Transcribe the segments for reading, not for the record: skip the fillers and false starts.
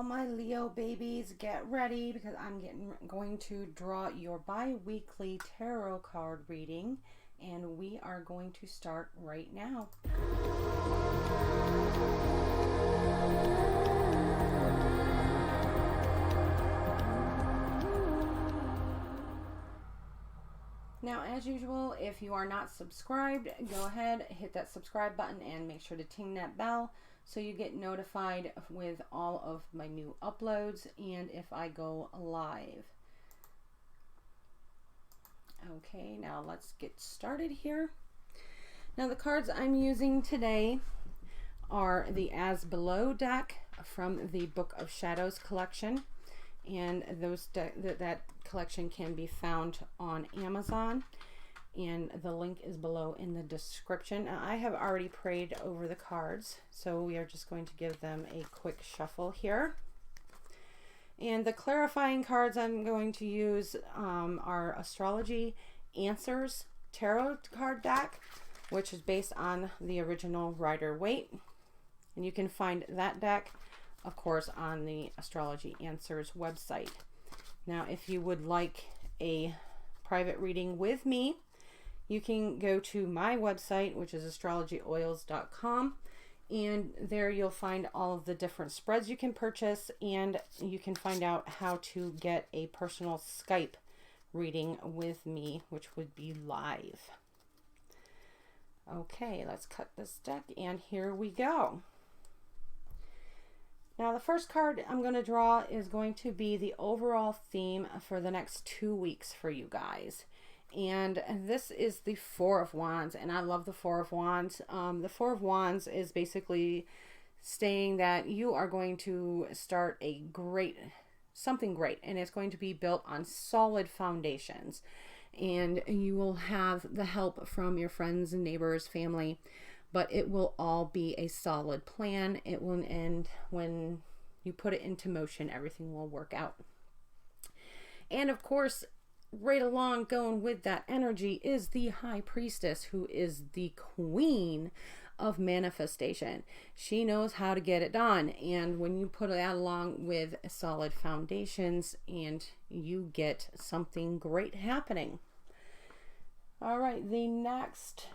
all my Leo babies, get ready because I'm going to draw your bi-weekly tarot card reading, and we are going to start right now. Now, as usual, if you are not subscribed, go ahead, hit that subscribe button and make sure to ting that bell so you get notified with all of my new uploads and if I go live. Okay, now let's get started here. Now, the cards I'm using today are the As Below deck from the Book of Shadows collection, and that collection can be found on Amazon, and the link is below in the description. Now, I have already prayed over the cards, so we are just going to give them a quick shuffle here. And the clarifying cards I'm going to use are Astrology Answers Tarot card deck, which is based on the original Rider-Waite. And you can find that deck, of course, on the Astrology Answers website. Now, if you would like a private reading with me, you can go to my website, which is astrologyoils.com, and there you'll find all of the different spreads you can purchase, and you can find out how to get a personal Skype reading with me, which would be live. Okay, let's cut this deck, and here we go. Now, the first card I'm going to draw is going to be the overall theme for the next 2 weeks for you guys. And this is the Four of Wands, and I love the Four of Wands. The Four of Wands is basically saying that you are going to start something great, and it's going to be built on solid foundations. And you will have the help from your friends and neighbors, family, but it will all be a solid plan. It will end when you put it into motion, everything will work out. And of course, right along going with that energy is the High Priestess, who is the queen of manifestation. She knows how to get it done. And when you put that along with solid foundations, and you get something great happening. All right, the next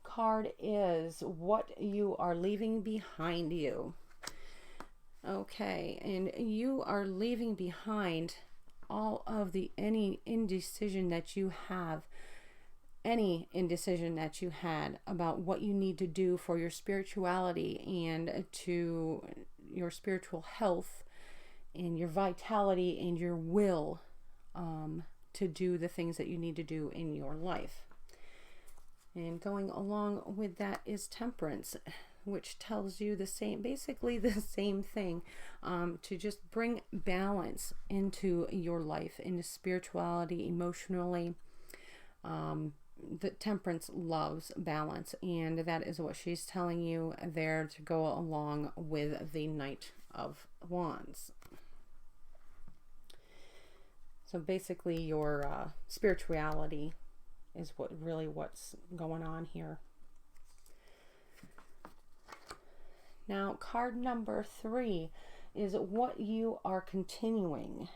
card is what you are leaving behind you. Okay, and you are leaving behind all of any indecision that you had about what you need to do for your spirituality and to your spiritual health and your vitality and your will to do the things that you need to do in your life. And going along with that is Temperance, which tells you basically the same thing, to just bring balance into your life, into spirituality, emotionally. The Temperance loves balance, and that is what she's telling you there to go along with the Knight of Wands. So basically your spirituality is what's going on here. Now, card number 3 is what you are continuing.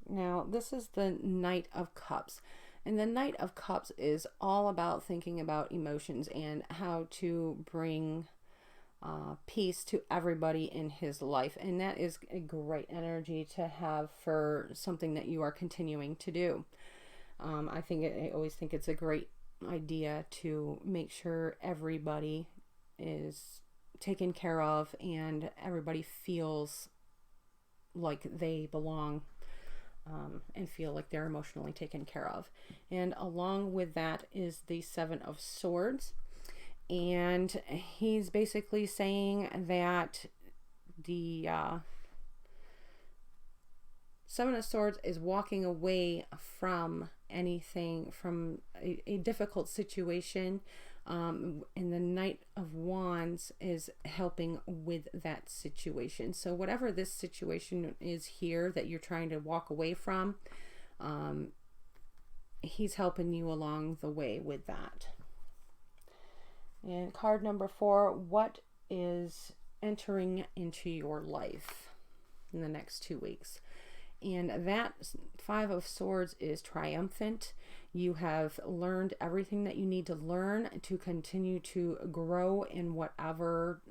Now, this is the Knight of Cups. And the Knight of Cups is all about thinking about emotions and how to bring peace to everybody in his life. And that is a great energy to have for something that you are continuing to do. I always think it's a great idea to make sure everybody is taken care of and everybody feels like they belong, and feel like they're emotionally taken care of. And along with that is the Seven of Swords. And he's basically saying that the Seven of Swords is walking away from anything, from a difficult situation, and the Knight of Wands is helping with that situation. So whatever this situation is here that you're trying to walk away from, he's helping you along the way with that. And card number 4, what is entering into your life? in the next 2 weeks. And that Five of Swords is triumphant. You have learned everything that you need to learn to continue to grow in whatever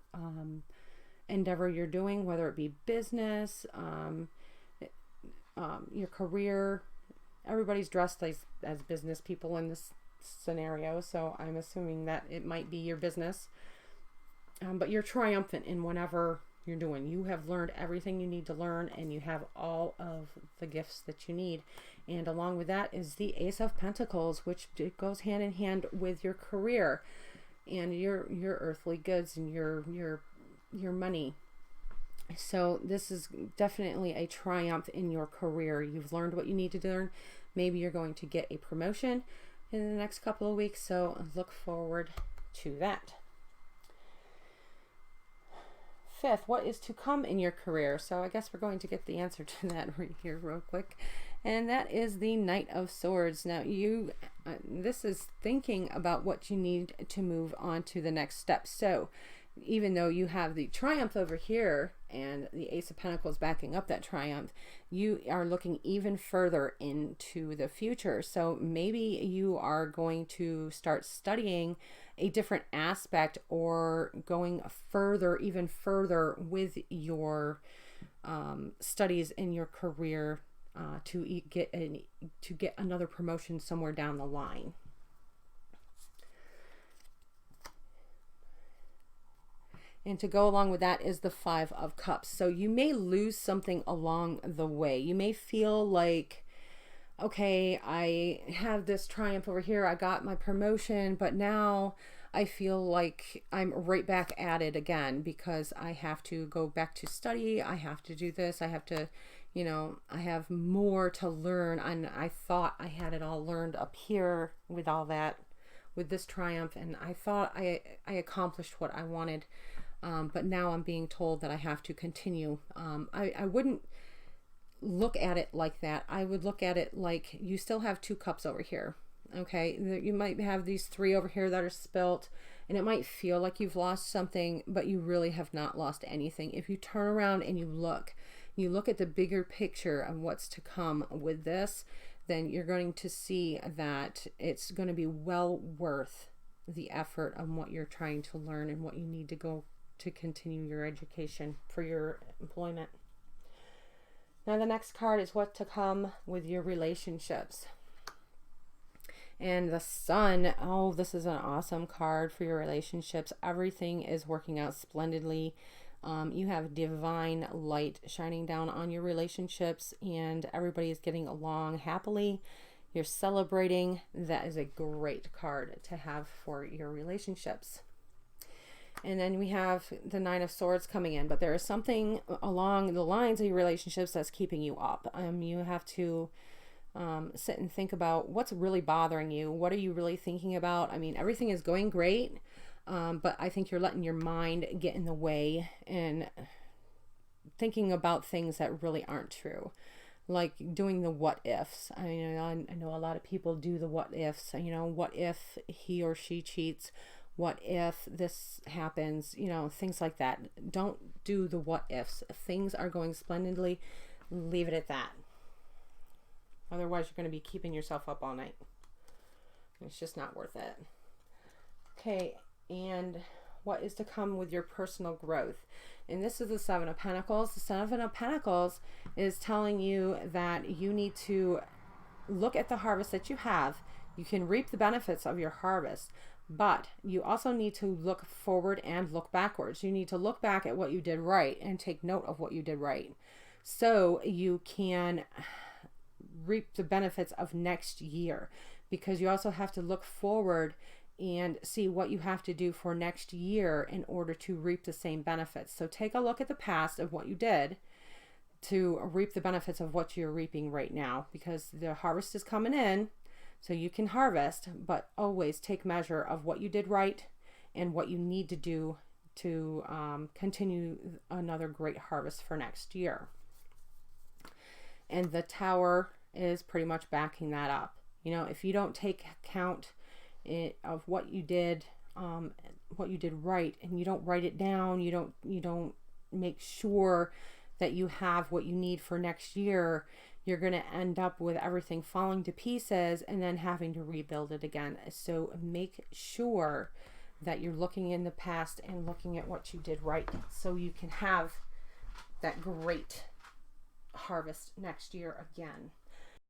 endeavor you're doing, whether it be business, your career. Everybody's dressed as business people in this scenario, so I'm assuming that it might be your business. But you're triumphant in whatever you're doing. You have learned everything you need to learn, and you have all of the gifts that you need. And along with that is the Ace of Pentacles, which goes hand in hand with your career and your earthly goods and your money. So this is definitely a triumph in your career. You've learned what you need to learn. Maybe you're going to get a promotion in the next couple of weeks, so look forward to that. Fifth, what is to come in your career? So I guess we're going to get the answer to that right here real quick. And that is the Knight of Swords. Now this is thinking about what you need to move on to the next step. So even though you have the triumph over here and the Ace of Pentacles backing up that triumph, you are looking even further into the future. So maybe you are going to start studying a different aspect or going further, even further with your studies in your career to get another promotion somewhere down the line. And to go along with that is the Five of Cups. So you may lose something along the way. You may feel like, okay, I have this triumph over here. I got my promotion, but now I feel like I'm right back at it again because I have to go back to study. I have to do this. I have to, I have more to learn. And I thought I had it all learned up here with all that, with this triumph. And I thought I accomplished what I wanted. But now I'm being told that I have to continue. I wouldn't look at it like that. I would look at it like you still have 2 cups over here. Okay, you might have these 3 over here that are spilt, and it might feel like you've lost something, but you really have not lost anything. If you turn around and you look at the bigger picture of what's to come with this, then you're going to see that it's going to be well worth the effort of what you're trying to learn and what you need to go to continue your education for your employment. Now the next card is what to come with your relationships. And the Sun, oh, this is an awesome card for your relationships. Everything is working out splendidly. You have divine light shining down on your relationships, and everybody is getting along happily. You're celebrating. That is a great card to have for your relationships. And then we have the Nine of Swords coming in, but there is something along the lines of your relationships that's keeping you up. You have to sit and think about what's really bothering you. What are you really thinking about? I mean, everything is going great, but I think you're letting your mind get in the way and thinking about things that really aren't true, like doing the what ifs. I know a lot of people do the what ifs. What if he or she cheats? What if this happens? Things like that. Don't do the what ifs. Things are going splendidly. Leave it at that. Otherwise, you're going to be keeping yourself up all night. It's just not worth it. Okay, and what is to come with your personal growth? And this is the Seven of Pentacles. The Seven of Pentacles is telling you that you need to look at the harvest that you have. You can reap the benefits of your harvest, but you also need to look forward and look backwards. You need to look back at what you did right and take note of what you did right, so you can reap the benefits of next year, because you also have to look forward and see what you have to do for next year in order to reap the same benefits. So take a look at the past of what you did to reap the benefits of what you're reaping right now, because the harvest is coming in, so you can harvest, but always take measure of what you did right and what you need to do to continue another great harvest for next year. And the Tower is pretty much backing that up. If you don't take account of what you did right, and you don't write it down, you don't make sure that you have what you need for next year, you're going to end up with everything falling to pieces and then having to rebuild it again. So make sure that you're looking in the past and looking at what you did right, so you can have that great harvest next year again.